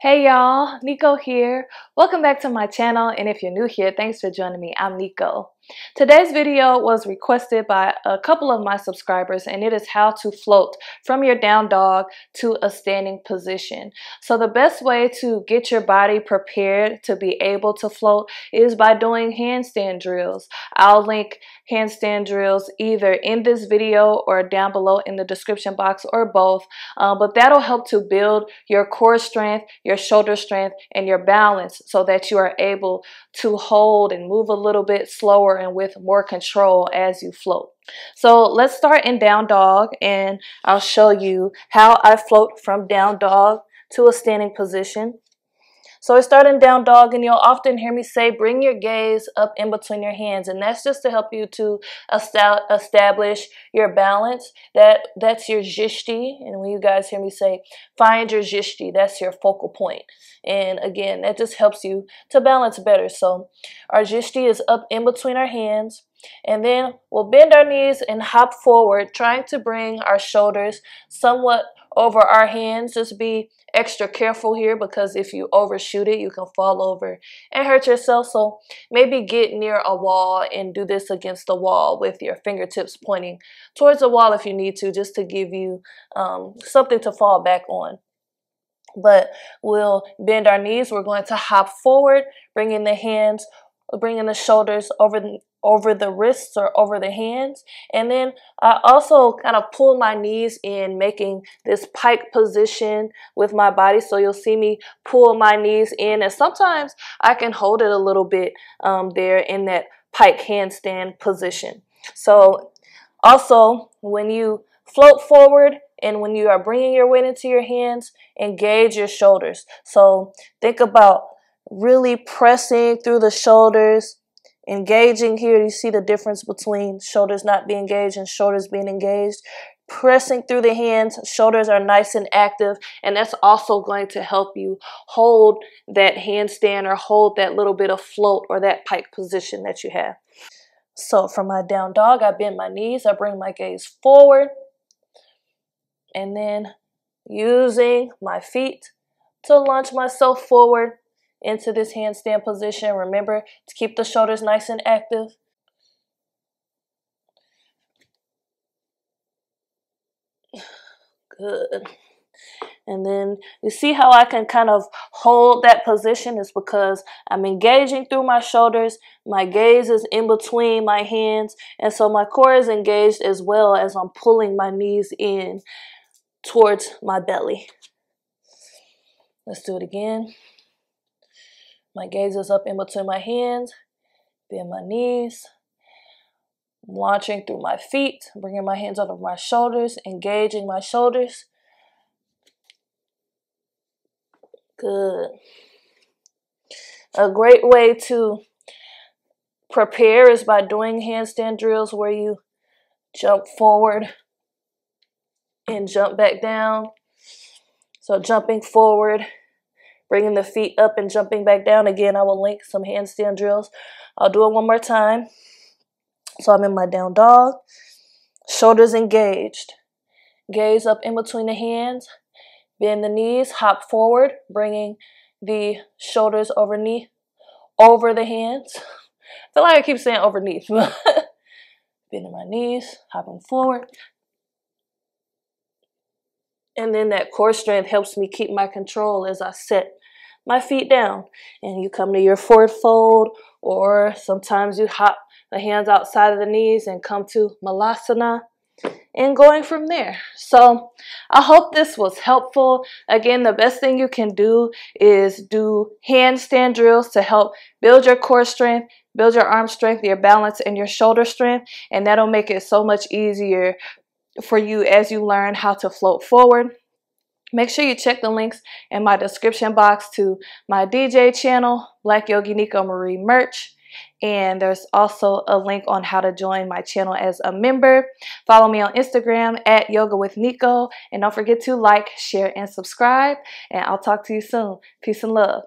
Hey y'all, Nico here. Welcome back to my channel, and if you're new here, thanks for joining me. I'm Nico. Today's video was requested by a couple of my subscribers, and it is how to float from your down dog to a standing position. So the best way to get your body prepared to be able to float is by doing handstand drills. I'll link handstand drills either in this video or down below in the description box, or both, but that'll help to build your core strength, your shoulder strength, and your balance so that you are able to hold and move a little bit slower and with more control as you float. So let's start in down dog, and I'll show you how I float from down dog to a standing position. So I start in down dog, and you'll often hear me say, bring your gaze up in between your hands. And that's just to help you to establish your balance. That's your djishti. And when you guys hear me say, find your djishti, that's your focal point. And again, that just helps you to balance better. So our djishti is up in between our hands. And then we'll bend our knees and hop forward, trying to bring our shoulders somewhat over our hands. Just be extra careful here, because if you overshoot it, you can fall over and hurt yourself. So maybe get near a wall and do this against the wall with your fingertips pointing towards the wall if you need to, just to give you something to fall back on. But we'll bend our knees. We're going to hop forward, bringing the shoulders over the wrists or over the hands. And then I also kind of pull my knees in, making this pike position with my body. So you'll see me pull my knees in, and sometimes I can hold it a little bit there in that pike handstand position. So also, when you float forward and when you are bringing your weight into your hands, engage your shoulders. So think about really pressing through the shoulders, engaging here. You see the difference between shoulders not being engaged and shoulders being engaged. Pressing through the hands, shoulders are nice and active, and that's also going to help you hold that handstand or hold that little bit of float or that pike position that you have. So from my down dog, I bend my knees, I bring my gaze forward, and then using my feet to launch myself forward into this handstand position. Remember to keep the shoulders nice and active. Good. And then you see how I can kind of hold that position is because I'm engaging through my shoulders. My gaze is in between my hands, and so my core is engaged as well as I'm pulling my knees in towards my belly. Let's do it again. My gaze is up in between my hands, bend my knees, launching through my feet, bringing my hands under my shoulders, engaging my shoulders. Good. A great way to prepare is by doing handstand drills where you jump forward and jump back down. So jumping forward, bringing the feet up and jumping back down. Again, I will link some handstand drills. I'll do it one more time. So I'm in my down dog, shoulders engaged, gaze up in between the hands, bend the knees, hop forward, bringing the shoulders over the hands. I feel like I keep saying overneath. Bending my knees, hopping forward. And then that core strength helps me keep my control as I set my feet down. And you come to your forward fold, or sometimes you hop the hands outside of the knees and come to malasana, and going from there. So I hope this was helpful. Again, the best thing you can do is do handstand drills to help build your core strength, build your arm strength, your balance, and your shoulder strength. And that'll make it so much easier for you as you learn how to float forward. Make sure you check the links in my description box to my DJ channel, Black Yogi Nico Marie merch. And there's also a link on how to join my channel as a member. Follow me on Instagram at Yoga with Nico. And don't forget to like, share, and subscribe. And I'll talk to you soon. Peace and love.